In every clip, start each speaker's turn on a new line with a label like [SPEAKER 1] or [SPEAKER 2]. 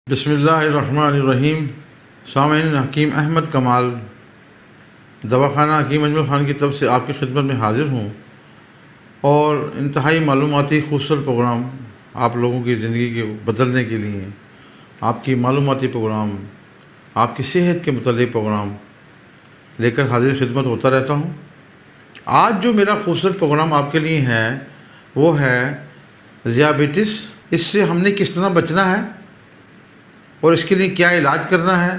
[SPEAKER 1] بسم اللہ الرحمن الرحیم۔ سامعین، حکیم احمد کمال دواخانہ حکیم اجمل خان کی طرف سے آپ کی خدمت میں حاضر ہوں اور انتہائی معلوماتی خوبصورت پروگرام آپ لوگوں کی زندگی کے بدلنے کے لیے، آپ کی معلوماتی پروگرام، آپ کی صحت کے متعلق پروگرام لے کر حاضر خدمت ہوتا رہتا ہوں۔ آج جو میرا خوبصورت پروگرام آپ کے لیے ہے وہ ہے ذیابیطس۔ اس سے ہم نے کس طرح بچنا ہے اور اس کے لیے کیا علاج کرنا ہے،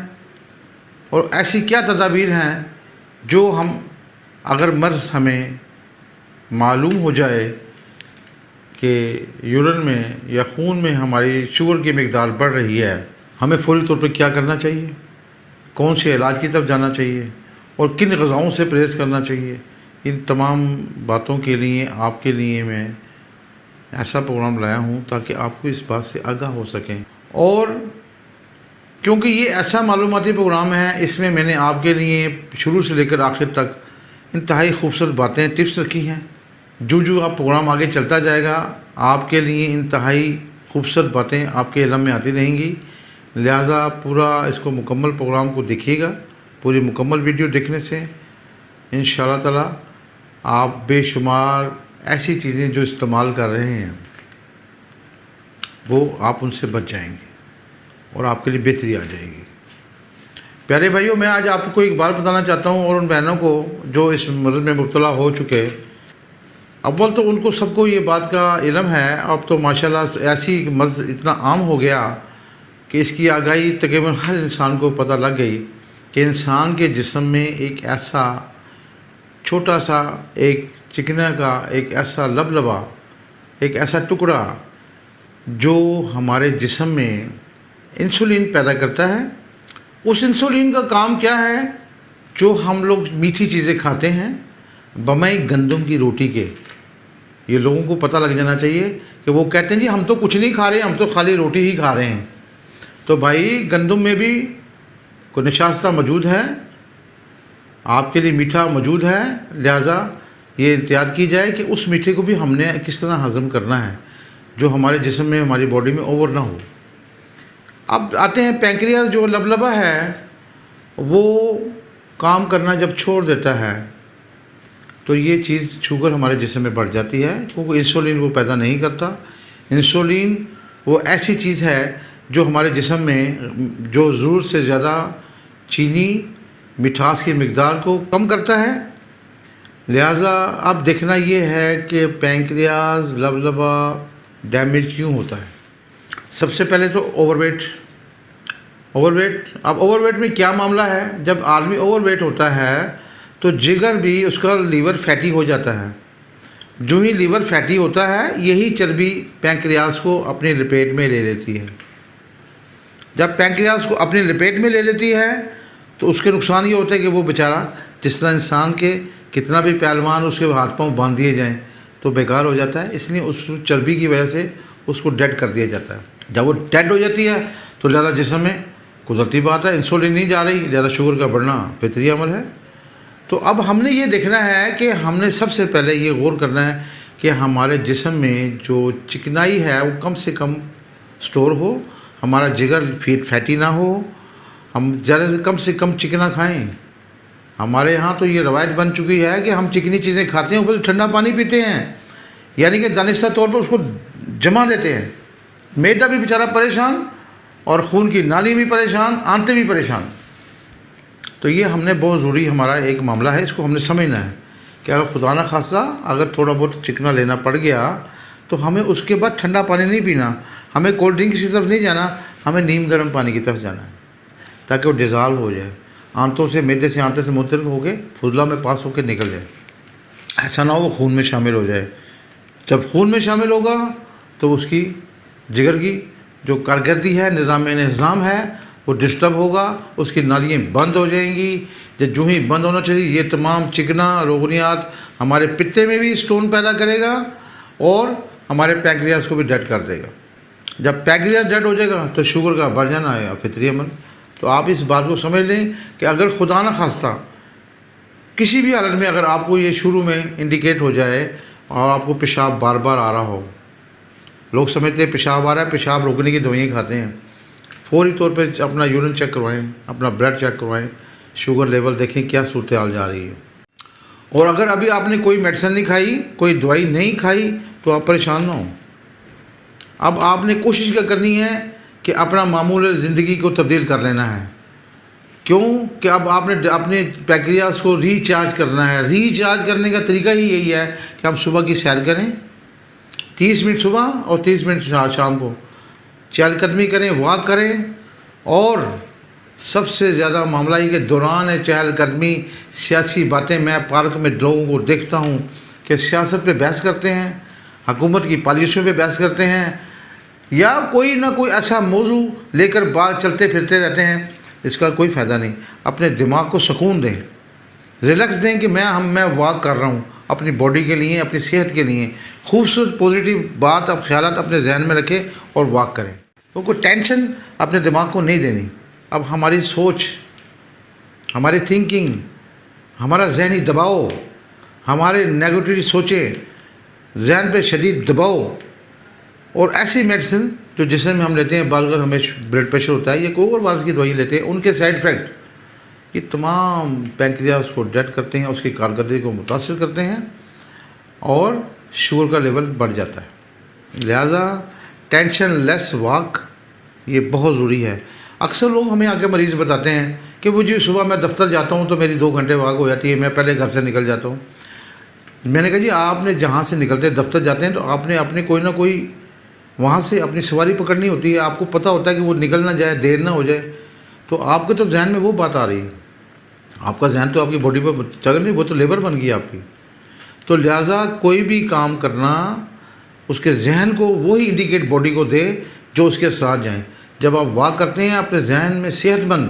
[SPEAKER 1] اور ایسی کیا تدابیر ہیں جو ہم اگر مرض ہمیں معلوم ہو جائے کہ یورین میں یا خون میں ہماری شوگر کی مقدار بڑھ رہی ہے، ہمیں فوری طور پہ کیا کرنا چاہیے، کون سے علاج کی طرف جانا چاہیے اور کن غذاؤں سے پرہیز کرنا چاہیے۔ ان تمام باتوں کے لیے آپ کے لیے میں ایسا پروگرام لایا ہوں تاکہ آپ کو اس بات سے آگاہ ہو سکیں، اور کیونکہ یہ ایسا معلوماتی پروگرام ہے، اس میں نے آپ کے لیے شروع سے لے کر آخر تک انتہائی خوبصورت باتیں، ٹپس رکھی ہیں۔ جو آپ پروگرام آگے چلتا جائے گا آپ کے لیے انتہائی خوبصورت باتیں آپ کے علم میں آتی رہیں گی، لہذا پورا اس کو مکمل پروگرام کو دیکھیے گا۔ پوری مکمل ویڈیو دیکھنے سے انشاءاللہ تعالی آپ بے شمار ایسی چیزیں جو استعمال کر رہے ہیں وہ آپ ان سے بچ جائیں گے اور آپ کے لیے بہتری آ جائے گی۔ پیارے بھائیوں، میں آج آپ کو ایک بات بتانا چاہتا ہوں، اور ان بہنوں کو جو اس مرض میں مبتلا ہو چکے، اول تو ان کو سب کو یہ بات کا علم ہے۔ اب تو ماشاءاللہ ایسی مرض اتنا عام ہو گیا کہ اس کی آگاہی تقریباً ہر انسان کو پتہ لگ گئی کہ انسان کے جسم میں ایک ایسا چھوٹا سا ایک چکنا کا ایک ایسا لبلبا، ایک ایسا ٹکڑا جو ہمارے جسم میں انسولین پیدا کرتا ہے۔ اس انسولین کا کام کیا ہے؟ جو ہم لوگ میٹھی چیزیں کھاتے ہیں بمائے گندم کی روٹی کے، یہ لوگوں کو پتہ لگ جانا چاہیے کہ وہ کہتے ہیں جی ہم تو کچھ نہیں کھا رہے ہیں، ہم تو خالی روٹی ہی کھا رہے ہیں۔ تو بھائی، گندم میں بھی کوئی نشاستہ موجود ہے، آپ کے لیے میٹھا موجود ہے، لہذا یہ احتیاط کی جائے کہ اس میٹھے کو بھی ہم نے کس طرح ہضم کرنا ہے جو ہمارے جسم میں، ہماری باڈی میں اوور نہ ہو۔ اب آتے ہیں پینکریاس، جو لبلبا ہے وہ کام کرنا جب چھوڑ دیتا ہے تو یہ چیز شوگر ہمارے جسم میں بڑھ جاتی ہے، کیونکہ انسولین وہ پیدا نہیں کرتا۔ انسولین وہ ایسی چیز ہے جو ہمارے جسم میں جو ضرورت سے زیادہ چینی، مٹھاس کی مقدار کو کم کرتا ہے۔ لہٰذا اب دیکھنا یہ ہے کہ پینکریاس لبلبا ڈیمیج کیوں ہوتا ہے۔ سب سے پہلے تو اوور ویٹ۔ اب اوور ویٹ میں کیا معاملہ ہے؟ جب آدمی اوور ویٹ ہوتا ہے تو جگر بھی اس کا لیور فیٹی ہو جاتا ہے۔ جو ہی لیور فیٹی ہوتا ہے، یہی چربی پینکریاس کو اپنی لپیٹ میں لے لیتی ہے۔ جب پینکریاس کو اپنی لپیٹ میں لے لیتی ہے تو اس کے نقصان یہ ہوتا ہے کہ وہ بیچارہ، جس طرح انسان کے کتنا بھی پہلوان اس کے ہاتھ پاؤں باندھ دیے جائیں تو بیکار ہو جاتا ہے، اس لیے اس چربی کی وجہ سے اس کو ڈیڈ کر دیا جاتا ہے۔ جب وہ ڈیڈ ہو جاتی ہے تو لہذا جسم میں قدرتی بات ہے انسولین نہیں جا رہی، لہذا شوگر کا بڑھنا فطری عمل ہے۔ تو اب ہم نے یہ دیکھنا ہے کہ ہم نے سب سے پہلے یہ غور کرنا ہے کہ ہمارے جسم میں جو چکنائی ہے وہ کم سے کم سٹور ہو، ہمارا جگر فیٹی نہ ہو، ہم زیادہ سے کم چکنا کھائیں۔ ہمارے ہاں تو یہ روایت بن چکی ہے کہ ہم چکنی چیزیں کھاتے ہیں، اوپر سے ٹھنڈا پانی پیتے ہیں، یعنی کہ دانستہ طور پر اس کو جما دیتے ہیں۔ معدہ بھی بیچارہ پریشان اور خون کی نالی بھی پریشان، آنتیں بھی پریشان۔ تو یہ ہم نے بہت ضروری ہمارا ایک معاملہ ہے، اس کو ہم نے سمجھنا ہے کہ اگر خدا نہ خواستہ اگر تھوڑا بہت چکنا لینا پڑ گیا تو ہمیں اس کے بعد ٹھنڈا پانی نہیں پینا، ہمیں کولڈ ڈرنک کی طرف نہیں جانا، ہمیں نیم گرم پانی کی طرف جانا ہے تاکہ وہ ڈیزالو ہو جائے، آنتوں سے، معدے سے آنتیں سے منتقل ہو کے فضلہ میں پاس ہو کے نکل جائے، ایسا نہ ہو وہ خون میں شامل ہو جائے۔ جب خون میں شامل ہوگا تو اس کی جگر کی جو کارکردگی ہے، نظام انہضام ہے، وہ ڈسٹرب ہوگا، اس کی نالیاں بند ہو جائیں گی۔ جو ہی بند ہونا چاہیے، یہ تمام چکنا روغنیات ہمارے پتے میں بھی سٹون پیدا کرے گا اور ہمارے پینکریاس کو بھی ڈیڈ کر دے گا۔ جب پینکریاس ڈیڈ ہو جائے گا تو شوگر کا بڑھ جانا ہے فطری عمل۔ تو آپ اس بات کو سمجھ لیں کہ اگر خدا نہ خواستہ کسی بھی حالت میں اگر آپ کو یہ شروع میں انڈیکیٹ ہو جائے اور آپ کو پیشاب بار بار آ رہا ہو، لوگ سمجھتے ہیں پیشاب آ رہا ہے، پیشاب روکنے کی دوائیں کھاتے ہیں، فوری طور پہ اپنا یورین چیک کروائیں، اپنا بلڈ چیک کروائیں، شوگر لیول دیکھیں کیا صورتحال جا رہی ہے۔ اور اگر ابھی آپ نے کوئی میڈیسن نہیں کھائی، کوئی دوائی نہیں کھائی تو آپ پریشان نہ ہوں۔ اب آپ نے کوشش کیا کرنی ہے کہ اپنا معمول زندگی کو تبدیل کر لینا ہے۔ کیوں کہ اب آپ نے اپنے پینکریاس کو ریچارج کرنا ہے۔ ریچارج کرنے کا طریقہ ہی یہی ہے کہ ہم صبح کی سیر کریں، 30 منٹ صبح اور 30 منٹ شام کو چہل قدمی کریں، واک کریں، اور سب سے زیادہ معاملہ یہ کہ دوران چہل قدمی سیاسی باتیں، میں پارک میں لوگوں کو دیکھتا ہوں کہ سیاست پہ بحث کرتے ہیں، حکومت کی پالیسیوں پہ بحث کرتے ہیں، یا کوئی نہ کوئی ایسا موضوع لے کر بات چلتے پھرتے رہتے ہیں۔ اس کا کوئی فائدہ نہیں۔ اپنے دماغ کو سکون دیں، ریلیکس دیں کہ میں واک کر رہا ہوں اپنی باڈی کے لیے، اپنی صحت کے لیے۔ خوبصورت پازیٹیو بات، اب خیالات اپنے ذہن میں رکھیں اور واک کریں، کیونکہ ٹینشن اپنے دماغ کو نہیں دینی۔ اب ہماری سوچ، ہماری تھنکنگ، ہمارا ذہنی دباؤ، ہمارے نیگیٹو سوچیں، ذہن پہ شدید دباؤ، اور ایسی میڈیسن جو جسم میں ہم لیتے ہیں، بعض اگر ہمیں بلڈ پریشر ہوتا ہے یا کوئی اور بعض کی دوائی لیتے ہیں، ان کے سائیڈ افیکٹ یہ تمام پینکریاس کو ڈیڈ کرتے ہیں، اس کی کارکردگی کو متاثر کرتے ہیں، اور شوگر کا لیول بڑھ جاتا ہے۔ لہٰذا ٹینشن لیس واک یہ بہت ضروری ہے۔ اکثر لوگ ہمیں آ کے مریض بتاتے ہیں کہ وہ جی صبح میں دفتر جاتا ہوں تو میری 2 گھنٹے واک ہو جاتی ہے، میں پہلے گھر سے نکل جاتا ہوں۔ میں نے کہا جی آپ نے جہاں سے نکلتے دفتر جاتے ہیں تو آپ نے اپنے کوئی نہ کوئی وہاں سے اپنی سواری پکڑنی ہوتی ہے، آپ کو پتہ ہوتا ہے کہ وہ نکل نہ جائے، دیر نہ ہو جائے، تو آپ کے تو ذہن میں وہ بات آ رہی ہے، آپ کا ذہن تو آپ کی باڈی پہ چل نہیں، وہ تو لیبر بن گئی آپ کی۔ تو لہٰذا کوئی بھی کام کرنا اس کے ذہن کو وہی انڈیکیٹ باڈی کو دے جو اس کے ساتھ جائیں۔ جب آپ واک کرتے ہیں اپنے ذہن میں صحت مند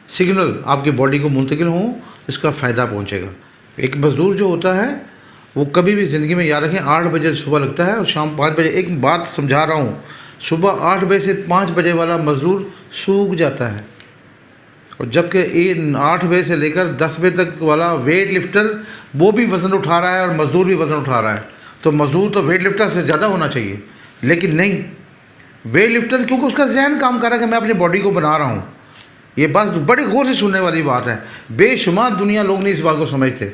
[SPEAKER 1] سگنل آپ کی باڈی کو منتقل ہوں، اس کا فائدہ پہنچے گا۔ ایک مزدور جو ہوتا ہے وہ کبھی بھی زندگی میں یاد رکھیں 8 بجے صبح لگتا ہے اور شام 5 بجے۔ ایک بات سمجھا رہا ہوں، صبح 8 بجے سے 5 بجے والا مزدور سوکھ جاتا ہے، اور جبکہ 8 بجے سے لے کر 10 بجے تک والا ویٹ لفٹر وہ بھی وزن اٹھا رہا ہے اور مزدور بھی وزن اٹھا رہا ہے، تو مزدور تو ویٹ لفٹر سے زیادہ ہونا چاہیے، لیکن نہیں، ویٹ لفٹر کیونکہ اس کا ذہن کام کر رہا ہے کہ میں اپنی باڈی کو بنا رہا ہوں۔ یہ بات بڑے غور سے سننے والی بات ہے۔ بے شمار دنیا لوگ نہیں اس بات کو سمجھتے،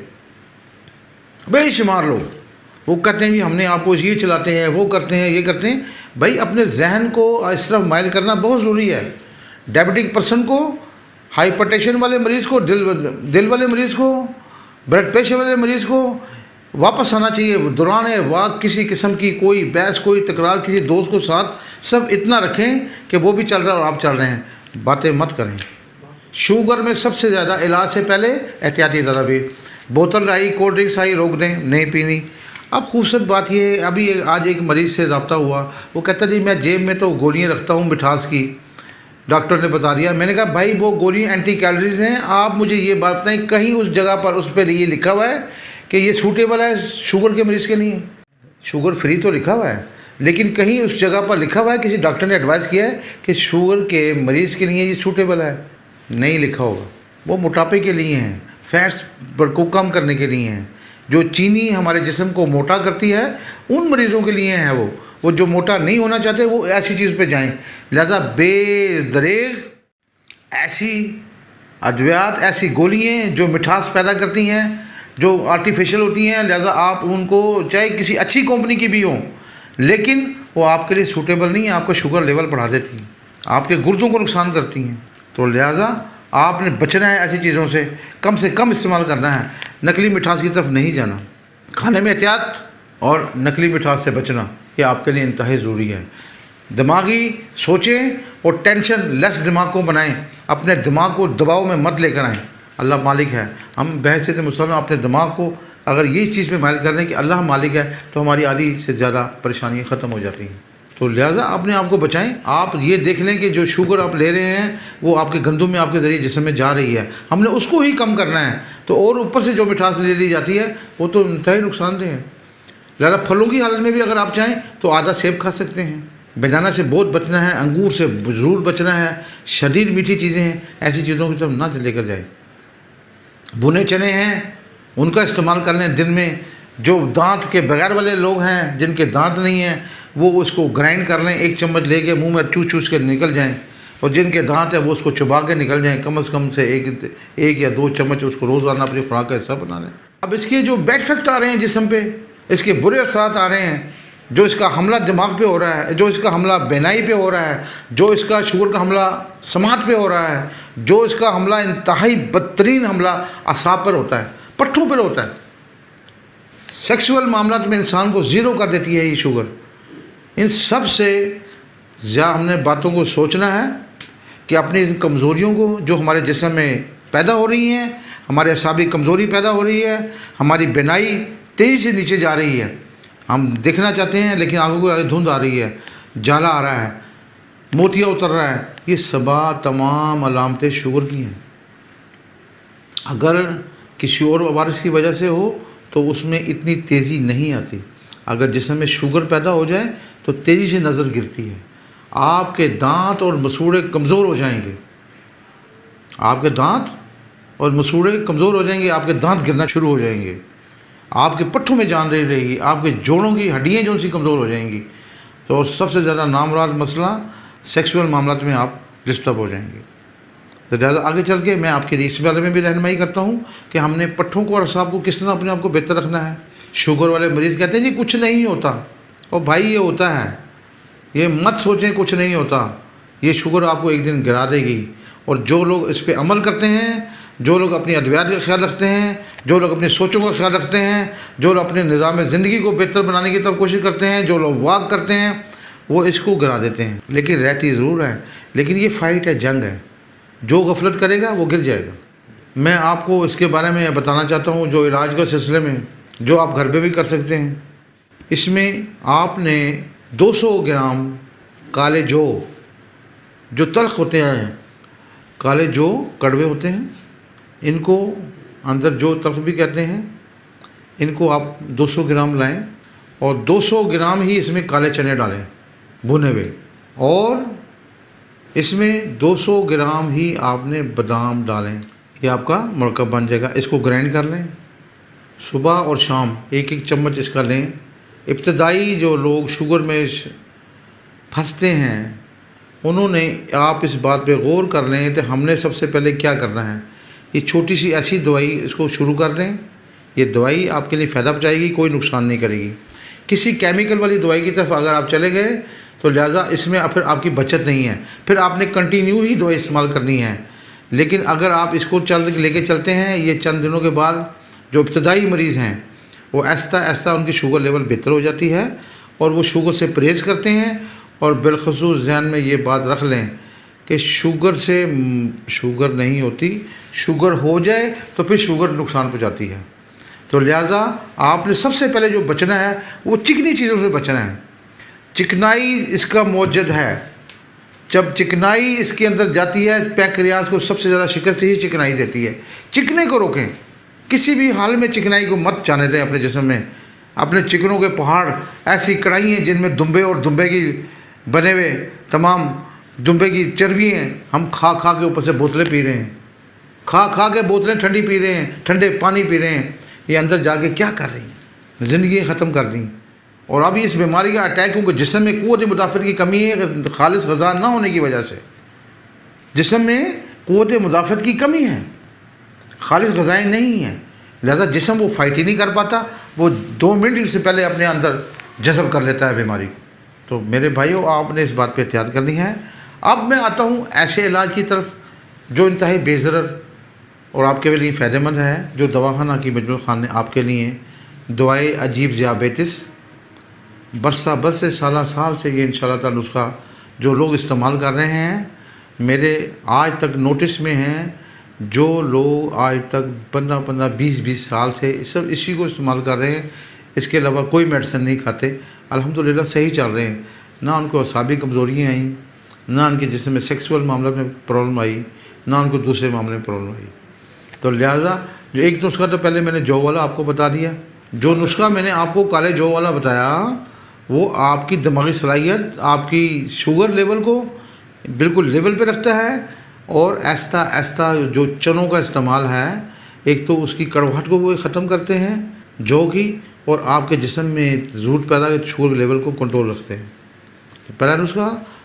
[SPEAKER 1] بے شمار لوگ وہ کہتے ہیں جی ہم نے آپ کو یہ چلاتے ہیں، وہ کرتے ہیں، یہ کرتے ہیں۔ بھائی اپنے ذہن کو اس طرف مائل کرنا بہت ضروری ہے۔ ڈائبٹک پرسن کو، ہائپر ٹینشن والے مریض کو، دل والے مریض کو، بلڈ پریشر والے مریض کو واپس آنا چاہیے۔ دوران واک کسی قسم کی کوئی بحث، کوئی تکرار کسی دوست کو ساتھ، سب اتنا رکھیں کہ وہ بھی چل رہا ہے اور آپ چل رہے ہیں، باتیں مت کریں۔ شوگر میں سب سے زیادہ علاج سے پہلے احتیاطی تدابیر۔ بوتل آئی، کولڈ ڈرنکس آئی، روک دیں، نہیں پینی۔ اب خوبصورت بات یہ ہے، ابھی آج ایک مریض سے رابطہ ہوا، وہ کہتا جی میں جیب میں تو گولیاں رکھتا ہوں مٹھاس کی، ڈاکٹر نے بتا دیا۔ میں نے کہا بھائی وہ گولیاں اینٹی کیلوریز ہیں، آپ مجھے یہ بات بتائیں کہیں اس جگہ پر اس پہ یہ لکھا ہوا ہے کہ یہ سوٹیبل ہے شوگر کے مریض کے لیے؟ شوگر فری تو لکھا ہوا ہے، لیکن کہیں اس جگہ پر لکھا ہوا ہے کسی ڈاکٹر نے ایڈوائز کیا ہے کہ شوگر کے مریض کے لیے یہ سوٹیبل ہے؟ نہیں لکھا ہوگا۔ وہ موٹاپے کے لیے ہیں، فیٹس کو کم کرنے کے لیے ہیں، جو چینی ہمارے جسم کو موٹا کرتی ہے ان مریضوں کے لیے ہیں۔ وہ جو موٹا نہیں ہونا چاہتے وہ ایسی چیز پہ جائیں۔ لہذا بے دریغ ایسی ادویات، ایسی گولیاں جو مٹھاس پیدا کرتی ہیں، جو آرٹیفیشل ہوتی ہیں، لہذا آپ ان کو چاہے کسی اچھی کمپنی کی بھی ہوں، لیکن وہ آپ کے لیے سوٹیبل نہیں ہے، آپ کا شوگر لیول بڑھا دیتی ہیں، آپ کے گردوں کو نقصان کرتی ہیں۔ تو لہذا آپ نے بچنا ہے ایسی چیزوں سے، کم استعمال کرنا ہے، نقلی مٹھاس کی طرف نہیں جانا۔ کھانے میں احتیاط اور نقلی مٹھاس سے بچنا یہ آپ کے لیے انتہائی ضروری ہے۔ دماغی سوچیں اور ٹینشن لیس دماغ کو بنائیں، اپنے دماغ کو دباؤ میں مت لے کر آئیں۔ اللہ مالک ہے، ہم بحیثیت مسلمان اپنے دماغ کو اگر یہ چیز پہ مائل کر رہے ہیں کہ اللہ مالک ہے تو ہماری آدھی سے زیادہ پریشانیاں ختم ہو جاتی ہیں۔ تو لہٰذا اپنے آپ کو بچائیں۔ آپ یہ دیکھ لیں کہ جو شوگر آپ لے رہے ہیں وہ آپ کے گندم میں، آپ کے ذریعے جسم میں جا رہی ہے، ہم نے اس کو ہی کم کرنا ہے، تو اور اوپر سے جو مٹھاس لے لی جاتی ہے وہ تو انتہائی نقصان دہ ہے۔ لہٰذا پھلوں کی حالت میں بھی اگر آپ چاہیں تو آدھا سیب کھا سکتے ہیں، بنانا سے بہت بچنا ہے، انگور سے ضرور بچنا ہے، شدید میٹھی چیزیں ہیں ایسی چیزوں کی طرف نہ لے کر جائیں۔ بھنے چنے ہیں ان کا استعمال کر لیں دن میں۔ جو دانت کے بغیر والے لوگ ہیں، جن کے دانت نہیں ہیں، وہ اس کو گرائنڈ کر لیں، 1 چمچ لے کے منہ میں چوس کے نکل جائیں۔ اور جن کے دانت ہیں وہ اس کو چبا کے نکل جائیں، کم از کم سے ایک یا 2 چمچ اس کو روزانہ اپنی خوراک کا حصہ بنا لیں۔ اب اس کے جو بیڈ افیکٹ آ رہے ہیں جسم پہ، اس کے برے اثرات آ رہے ہیں، جو اس کا حملہ دماغ پہ ہو رہا ہے، جو اس کا حملہ بینائی پہ ہو رہا ہے، جو اس کا شوگر کا حملہ سماعت پہ ہو رہا ہے، جو اس کا حملہ انتہائی بدترین حملہ اعصاب پر ہوتا ہے، پٹھوں پر ہوتا ہے۔ سیکسول معاملات میں انسان کو زیرو کر دیتی ہے یہ شوگر۔ ان سب سے زیادہ ہم نے باتوں کو سوچنا ہے کہ اپنی ان کمزوریوں کو جو ہمارے جسم میں پیدا ہو رہی ہیں، ہمارے اعصابی کمزوری پیدا ہو رہی ہے، ہماری بینائی تیزی سے نیچے جا رہی ہے، ہم دیکھنا چاہتے ہیں لیکن آنکھوں کو دھند آ رہی ہے، جالا آ رہا ہے، موتیا اتر رہا ہے، یہ سبا تمام علامتیں شوگر کی ہیں۔ اگر کسی اور وائرس کی وجہ سے ہو تو اس میں اتنی تیزی نہیں آتی، اگر جسم میں شوگر پیدا ہو جائے تو تیزی سے نظر گرتی ہے، آپ کے دانت اور مسوڑے کمزور ہو جائیں گے، آپ کے دانت اور مسوڑے کمزور ہو جائیں گے، آپ کے دانت گرنا شروع ہو جائیں گے، آپ کے پٹھوں میں جان نہیں رہے گی، آپ کے جوڑوں کی ہڈیاں جو سی کمزور ہو جائیں گی، تو سب سے زیادہ نامراد مسئلہ سیکسول معاملات میں آپ ڈسٹرب ہو جائیں گے۔ تو لہٰذا آگے چل کے میں آپ کے اس بارے میں بھی رہنمائی کرتا ہوں کہ ہم نے پٹھوں کو اور اعصاب کو کس طرح اپنے آپ کو بہتر رکھنا ہے۔ شوگر والے مریض کہتے ہیں جی کچھ نہیں ہوتا، اور بھائی یہ ہوتا ہے، یہ مت سوچیں کچھ نہیں ہوتا، یہ شوگر آپ کو ایک دن گرا دے گی۔ اور جو لوگ اس پہ عمل کرتے ہیں، جو لوگ اپنی ادویات کا خیال رکھتے ہیں، جو لوگ اپنی سوچوں کا خیال رکھتے ہیں، جو لوگ اپنے نظام زندگی کو بہتر بنانے کی طرف کوشش کرتے ہیں، جو لوگ واک کرتے ہیں، وہ اس کو گرا دیتے ہیں، لیکن رہتی ضرور ہے۔ لیکن یہ فائٹ ہے، جنگ ہے، جو غفلت کرے گا وہ گر جائے گا۔ میں آپ کو اس کے بارے میں بتانا چاہتا ہوں جو علاج کے سلسلے میں، جو آپ گھر پہ بھی کر سکتے ہیں۔ اس میں آپ نے 200 گرام کالے جو تلخ ہوتے ہیں، کالے جو کڑوے ہوتے ہیں، ان کو اندر جو تلخ بھی کہتے ہیں، ان کو آپ 200 گرام لائیں اور 200 گرام ہی اس میں کالے چنے ڈالیں بھنے ہوئے، اور اس میں 200 گرام ہی آپ نے بادام ڈالیں، یہ آپ کا مرکب بن جائے گا۔ اس کو گرائنڈ کر لیں، صبح اور شام ایک چمچ اس کا لیں۔ ابتدائی جو لوگ شوگر میں پھنستے ہیں انہوں نے آپ اس بات پہ غور کر لیں کہ ہم نے سب سے پہلے کیا کرنا ہے، یہ چھوٹی سی ایسی دوائی اس کو شروع کر دیں۔ یہ دوائی آپ کے لیے فائدہ پہنچائے گی، کوئی نقصان نہیں کرے گی۔ کسی کیمیکل والی دوائی کی طرف اگر آپ چلے گئے تو لہٰذا اس میں پھر آپ کی بچت نہیں ہے، پھر آپ نے کنٹینیو ہی دوائی استعمال کرنی ہے۔ لیکن اگر آپ اس کو لے کے چلتے ہیں، یہ چند دنوں کے بعد جو ابتدائی مریض ہیں وہ آہستہ آہستہ ان کی شوگر لیول بہتر ہو جاتی ہے، اور وہ شوگر سے پرہیز کرتے ہیں۔ اور بالخصوص ذہن میں یہ بات رکھ لیں کہ شوگر سے شوگر نہیں ہوتی، شوگر ہو جائے تو پھر شوگر نقصان پہنچاتی ہے۔ تو لہٰذا آپ نے سب سے پہلے جو بچنا ہے وہ چکنی چیزوں سے بچنا ہے۔ چکنائی اس کا موجد ہے، جب چکنائی اس کے اندر جاتی ہے پینکریاس کو سب سے زیادہ شکست ہی چکنائی دیتی ہے۔ چکنے کو روکیں، کسی بھی حال میں چکنائی کو مت جانے دیں اپنے جسم میں۔ اپنے چکنوں کے پہاڑ، ایسی کڑھائی ہیں جن میں دمبے اور دمبے کی بنے ہوئے تمام دمبے کی چربی ہیں، ہم کھا کھا کے اوپر سے بوتلیں پی رہے ہیں، کھا کھا کے بوتلیں ٹھنڈی پی رہے ہیں، ٹھنڈے پانی پی رہے ہیں، یہ اندر جا کے کیا کر رہی ہیں؟ زندگی ختم کر دیں۔ اور ابھی اس بیماری کا اٹیک کیونکہ جسم میں قوت مدافعت کی کمی ہے، خالص غذا نہ ہونے کی وجہ سے جسم میں قوت مدافعت کی کمی ہے، خالص غذائیں نہیں ہیں، لہذا جسم وہ فائٹ ہی نہیں کر پاتا، وہ 2 منٹ سے پہلے اپنے اندر جذب کر لیتا ہے بیماری کو۔ تو میرے بھائیوں، آپ نے اس بات پہ احتیاط کرنی ہے۔ اب میں آتا ہوں ایسے علاج کی طرف جو انتہائی بے ضرر اور آپ کے لیے فائدہ مند ہے، جو دواخانہ کی مجموعہ خان نے آپ کے لیے دعائے عجیب ذیابیطس، برسہ برسے سالہ سال سے یہ انشاءاللہ تعالی نسخہ جو لوگ استعمال کر رہے ہیں، میرے آج تک نوٹس میں ہیں، جو لوگ آج تک 15 20 سال سے سب اسی کو استعمال کر رہے ہیں، اس کے علاوہ کوئی میڈیسن نہیں کھاتے، الحمدللہ صحیح چل رہے ہیں، نہ ان کو اعصابی کمزوریاں آئیں، نہ ان کے جسم میں سیکسول معاملات میں پرابلم آئی، نہ ان کو دوسرے معاملے میں پرابلم آئی۔ تو لہٰذا جو ایک نسخہ تو پہلے میں نے جو والا آپ کو بتا دیا، جو نسخہ میں نے آپ کو کالے جو والا بتایا وہ آپ کی دماغی صلاحیت، آپ کی شوگر لیول کو بالکل لیول پہ رکھتا ہے، اور آہستہ آہستہ جو چنوں کا استعمال ہے، ایک تو اس کی کڑواہٹ کو وہ ختم کرتے ہیں جو کی، اور آپ کے جسم میں ضرورت پیدا شوگر لیول کو کنٹرول رکھتے ہیں۔ پہلا نسخہ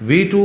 [SPEAKER 1] V2